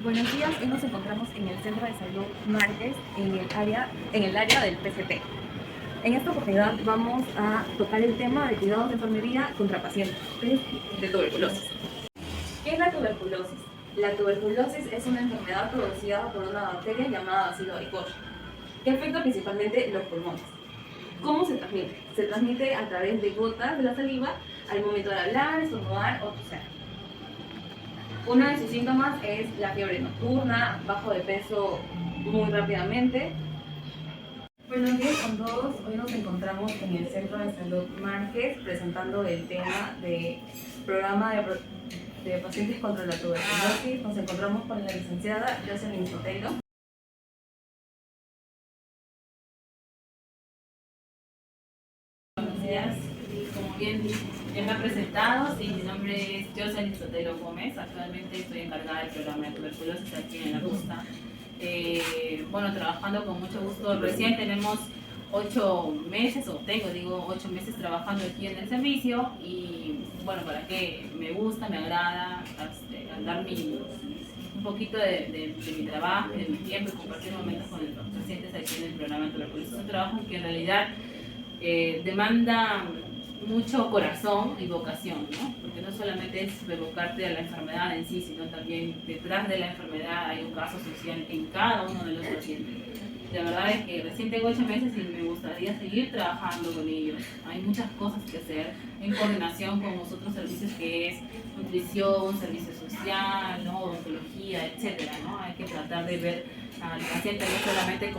Buenos días, hoy nos encontramos en el Centro de Salud Márquez, en el área del PCT. En esta oportunidad vamos a tocar el tema de cuidados de enfermería contra pacientes de tuberculosis. ¿Qué es la tuberculosis? La tuberculosis es una enfermedad producida por una bacteria llamada bacilo varicoso, que afecta principalmente los pulmones. ¿Cómo se transmite? Se transmite a través de gotas de la saliva al momento de hablar, estornudar o toser. Uno de sus síntomas es la fiebre nocturna, bajo de peso muy rápidamente. Buenos días con todos. Hoy nos encontramos en el Centro de Salud Márquez presentando el tema de programa de pacientes contra la tuberculosis. Nos encontramos con la licenciada Jocelyn Sotelo. Buenos días, como bien me ha presentado, sí, mi nombre es Jocelyn Sotelo Gómez. Actualmente estoy encargada del programa de tuberculosis aquí en la costa. Bueno, trabajando con mucho gusto. Recién tenemos 8 meses, o tengo 8 meses trabajando aquí en el servicio y bueno, para que me gusta, me agrada dar un poquito de mi trabajo, de mi tiempo y compartir momentos con los pacientes aquí en el programa de tuberculosis. Es un trabajo que en realidad demanda mucho corazón y vocación, ¿no? Porque no solamente es revocarte a la enfermedad en sí, sino también detrás de la enfermedad hay un caso social en cada uno de los pacientes. La verdad es que recién tengo 8 meses y me gustaría seguir trabajando con ellos. Hay muchas cosas que hacer en coordinación con los otros servicios que es nutrición, servicio social, ¿no? Odontología, etcétera, ¿no? Hay que tratar de ver al paciente no solamente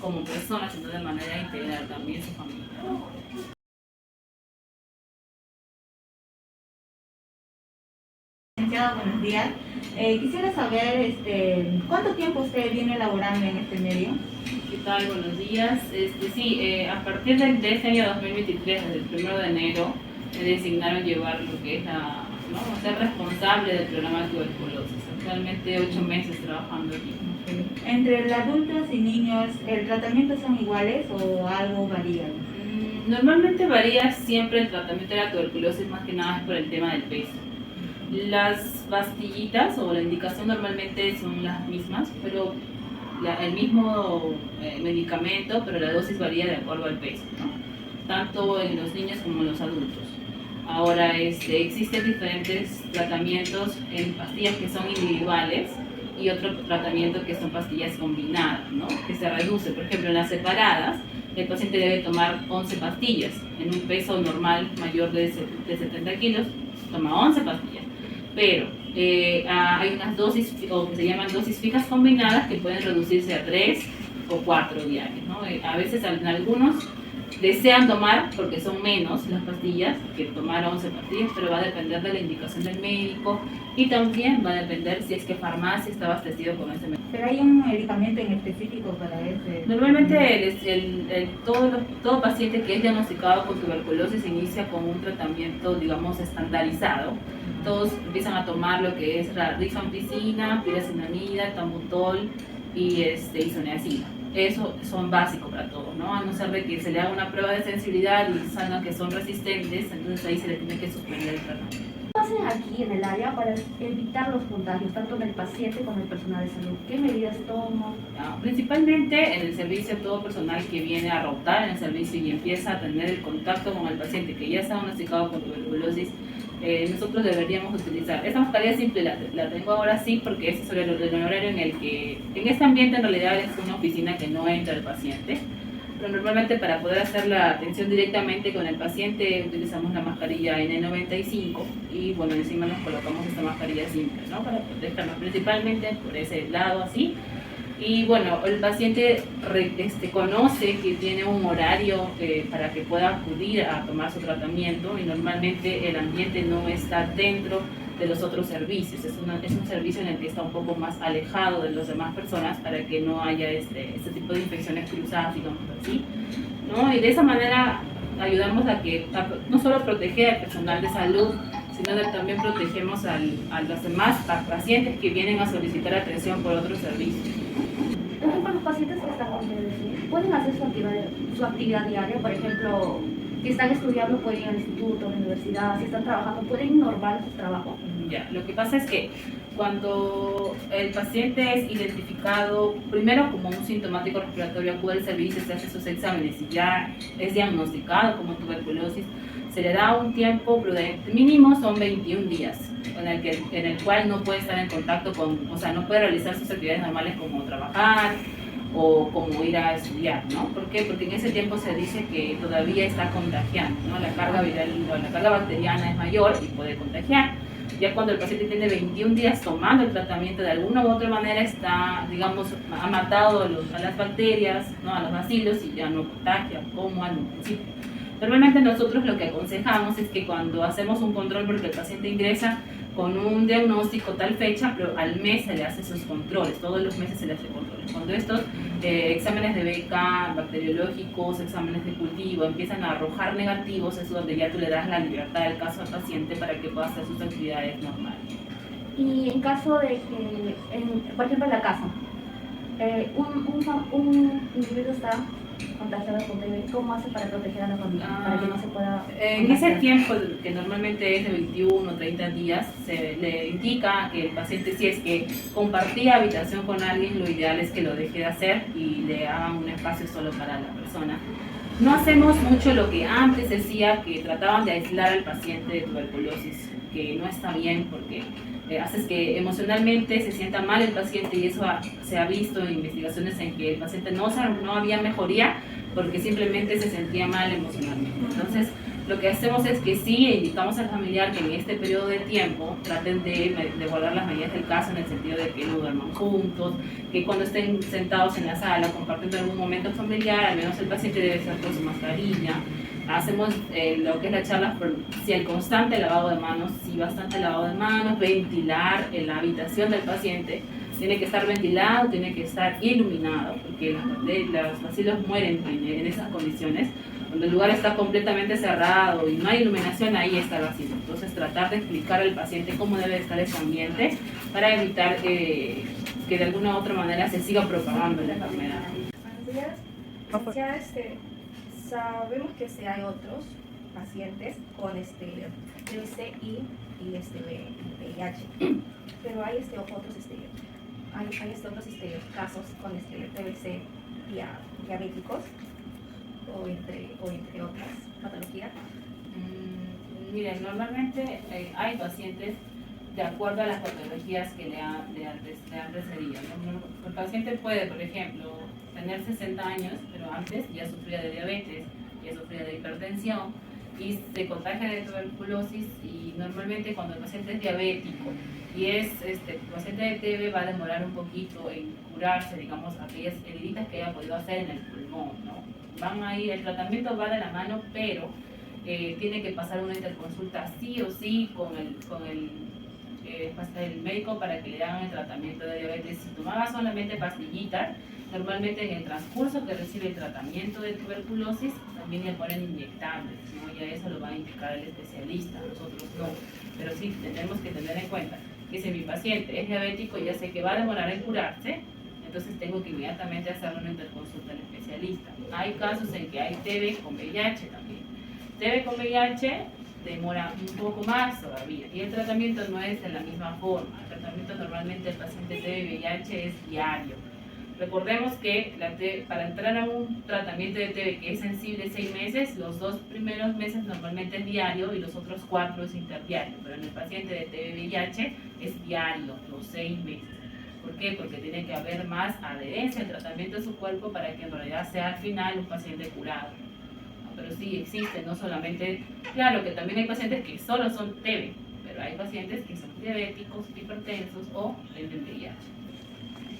como persona, sino de manera integral también su familia, ¿no? Licenciado, buenos días. Quisiera saber cuánto tiempo usted viene laborando en este medio. ¿Qué tal? Buenos días. A partir de este año 2023, desde el 1 de enero, me designaron llevar lo que es ser responsable del programa de tuberculosis. Actualmente 8 meses trabajando aquí. ¿Entre adultos y niños el tratamiento son iguales o algo varía? Normalmente varía siempre el tratamiento de la tuberculosis, más que nada es por el tema del peso. Las pastillitas o la indicación normalmente son las mismas, pero el mismo medicamento, pero la dosis varía de acuerdo al peso, ¿no? Tanto en los niños como en los adultos. Ahora existen diferentes tratamientos en pastillas que son individuales y otro tratamiento que son pastillas combinadas, ¿no? Que se reduce. Por ejemplo, en las separadas, el paciente debe tomar 11 pastillas. En un peso normal mayor de 70 kilos, toma 11 pastillas. Pero hay unas dosis, o que se llaman dosis fijas combinadas, que pueden reducirse a 3 o 4 diarios, ¿no? A veces en algunos desean tomar, porque son menos las pastillas, que tomar 11 pastillas, pero va a depender de la indicación del médico y también va a depender si es que farmacia está abastecido con ese medicamento. ¿Pero hay un medicamento en específico para ese? Normalmente todo paciente que es diagnosticado con tuberculosis inicia con un tratamiento, digamos, estandarizado. Todos empiezan a tomar lo que es la rifampicina, pirazinamida, tambutol y isoniazida. Eso son básicos para todos, ¿no? A no ser de que se le haga una prueba de sensibilidad y salgan que son resistentes, entonces ahí se le tiene que suspender el tratamiento. ¿Qué hacen aquí en el área para evitar los contagios, tanto en el paciente como en el personal de salud? ¿Qué medidas toman? Principalmente en el servicio, todo personal que viene a rotar en el servicio y empieza a tener el contacto con el paciente que ya está diagnosticado con tuberculosis, nosotros deberíamos utilizar. Esta mascarilla simple la tengo ahora sí porque es sobre el horario en el que, en este ambiente en realidad es una oficina que no entra el paciente, pero normalmente para poder hacer la atención directamente con el paciente utilizamos la mascarilla N95 y bueno, encima nos colocamos esta mascarilla simple, ¿no? Para protegernos principalmente por ese lado así. Y bueno, el paciente conoce que tiene un horario para que pueda acudir a tomar su tratamiento y normalmente el ambiente no está dentro de los otros servicios. Es un servicio en el que está un poco más alejado de las demás personas para que no haya este tipo de infecciones cruzadas, digamos así, ¿no? Y de esa manera ayudamos a no solo proteger al personal de salud, sino que también protegemos a los demás pacientes que vienen a solicitar atención por otros servicios. Por ejemplo, los pacientes que están con TBC pueden hacer su actividad diaria, por ejemplo, si están estudiando pueden ir al instituto, a la universidad, si están trabajando pueden normal su trabajo. Ya, lo que pasa es que Cuando el paciente es identificado primero como un sintomático respiratorio, acude al servicio, se hace sus exámenes y ya es diagnosticado como tuberculosis, se le da un tiempo prudente, mínimo son 21 días, en el cual no puede estar en contacto con, o sea, no puede realizar sus actividades normales como trabajar o como ir a estudiar, ¿no? ¿Por qué? Porque en ese tiempo se dice que todavía está contagiando, ¿no? La carga viral o la carga bacteriana es mayor y puede contagiar. Ya cuando el paciente tiene 21 días tomando el tratamiento, de alguna u otra manera está, digamos, ha matado a las bacterias, ¿no? A los bacilos y ya no contagia como al principio. Normalmente nosotros lo que aconsejamos es que cuando hacemos un control, porque el paciente ingresa con un diagnóstico tal fecha, pero al mes se le hace sus controles, todos los meses se le hace controles. Cuando estos exámenes de beca, bacteriológicos, exámenes de cultivo empiezan a arrojar negativos, es donde ya tú le das la libertad del caso al paciente para que pueda hacer sus actividades normales. Y en caso de que, por ejemplo, en la casa, un individuo está contagiado con TB, ¿cómo hace para proteger a la familia? Para que no se pueda en ese tiempo, que normalmente es de 21 o 30 días, se le indica que el paciente, si es que compartía habitación con alguien, lo ideal es que lo deje de hacer y le hagan un espacio solo para la persona. No hacemos mucho lo que antes decía, que trataban de aislar al paciente de tuberculosis, que no está bien porque haces que emocionalmente se sienta mal el paciente y eso se ha visto en investigaciones en que el paciente no había mejoría porque simplemente se sentía mal emocionalmente. Entonces, lo que hacemos es que sí indicamos al familiar que en este periodo de tiempo traten de guardar las medidas del caso, en el sentido de que no duerman juntos, que cuando estén sentados en la sala compartiendo algún momento familiar, al menos el paciente debe estar con su mascarilla. Hacemos lo que es la charla, si el constante lavado de manos, si bastante lavado de manos, ventilar en la habitación del paciente, tiene que estar ventilado, tiene que estar iluminado, porque los bacilos mueren en esas condiciones. Cuando el lugar está completamente cerrado y no hay iluminación, ahí está el bacilo. Entonces tratar de explicar al paciente cómo debe estar ese ambiente para evitar que de alguna u otra manera se siga propagando la enfermedad. Buenos días. Sabemos que hay otros pacientes con TBC y VIH, pero hay otros casos con TBC diabéticos o entre otras patologías. Miren, normalmente hay pacientes de acuerdo a las patologías que le han precedido, ¿no? El paciente puede, por ejemplo, tener 60 años, pero antes ya sufría de diabetes, ya sufría de hipertensión y se contagia de tuberculosis, y normalmente cuando el paciente es diabético y es paciente de TB, va a demorar un poquito en curarse, digamos, aquellas heridas que haya podido hacer en el pulmón, ¿no? El tratamiento va de la mano, pero tiene que pasar una interconsulta sí o sí con el médico para que le hagan el tratamiento de diabetes. Si tomaba solamente pastillitas, normalmente en el transcurso que recibe el tratamiento de tuberculosis también le ponen inyectables, ¿no? Ya eso lo va a indicar el especialista, nosotros no. Pero sí tenemos que tener en cuenta que si mi paciente es diabético, ya sé que va a demorar en curarse, entonces tengo que inmediatamente hacerle una interconsulta al especialista. Hay casos en que hay TB con VIH también. TB con VIH demora un poco más todavía y el tratamiento no es de la misma forma. El tratamiento normalmente del paciente TB-VIH es diario. Recordemos que para entrar a un tratamiento de TB que es sensible 6 meses, los 2 primeros meses normalmente es diario y los otros 4 es interdiario, pero en el paciente de TB-VIH es diario, los 6 meses. ¿Por qué? Porque tiene que haber más adherencia al tratamiento de su cuerpo para que en realidad sea al final un paciente curado. Pero sí existe, no solamente, claro que también hay pacientes que solo son TB, pero hay pacientes que son diabéticos, hipertensos o tienen VIH.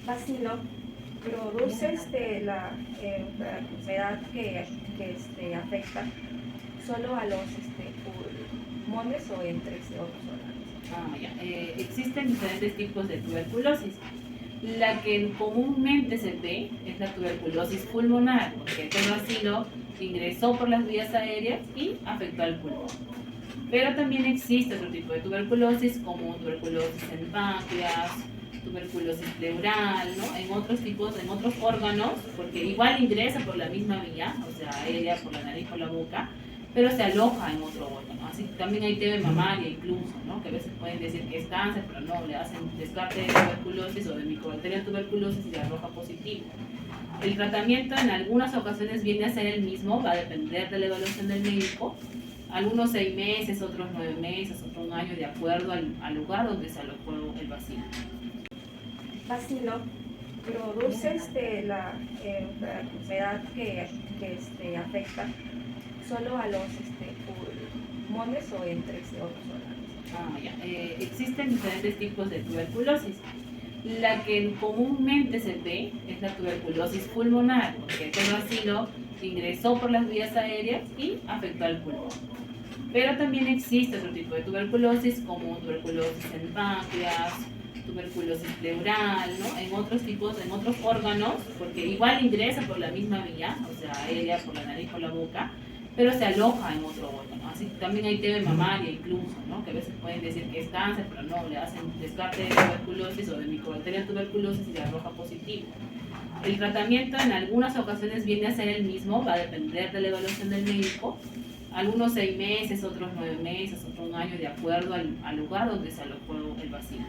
Bacilo produce la enfermedad que afecta solo a los pulmones o entre otros órganos. Existen diferentes tipos de tuberculosis. La que comúnmente se ve es la tuberculosis pulmonar, porque este bacilo ingresó por las vías aéreas y afectó al pulmón. Pero también existe otro tipo de tuberculosis, como tuberculosis en páncreas, tuberculosis pleural, ¿no? En otros órganos, porque igual ingresa por la misma vía, o sea, aérea, por la nariz, por la boca, pero se aloja en otro órgano. Así también hay TB mamaria incluso, ¿no? Que a veces pueden decir que es cáncer, pero no, le hacen descarte de tuberculosis o de micobacteria tuberculosis y le arroja positivo. El tratamiento en algunas ocasiones viene a ser el mismo, va a depender de la evaluación del médico. Algunos 6 meses, otros 9 meses, otros 1 año, de acuerdo al lugar donde se alojó el bacilo. Bacilo produce la enfermedad que afecta solo a los pulmones o entre otros órganos. Existen diferentes tipos de tuberculosis. La que comúnmente se ve es la tuberculosis pulmonar, porque este bacilo ingresó por las vías aéreas y afectó al pulmón. Pero también existe otro tipo de tuberculosis, como tuberculosis en páncreas, tuberculosis pleural, ¿no? En otros tipos, en otros órganos, porque igual ingresa por la misma vía, o sea, aérea, por la nariz, por la boca, pero se aloja en otro órgano. Así también hay TB mamaria incluso, ¿no? Que a veces pueden decir que es cáncer, pero no, le hacen descarte de tuberculosis o de micobacteria tuberculosis y le arroja positivo. El tratamiento en algunas ocasiones viene a ser el mismo, va a depender de la evaluación del médico. Algunos 6 meses, otros 9 meses, otros 1 año, de acuerdo al lugar donde se alojó el bacilo.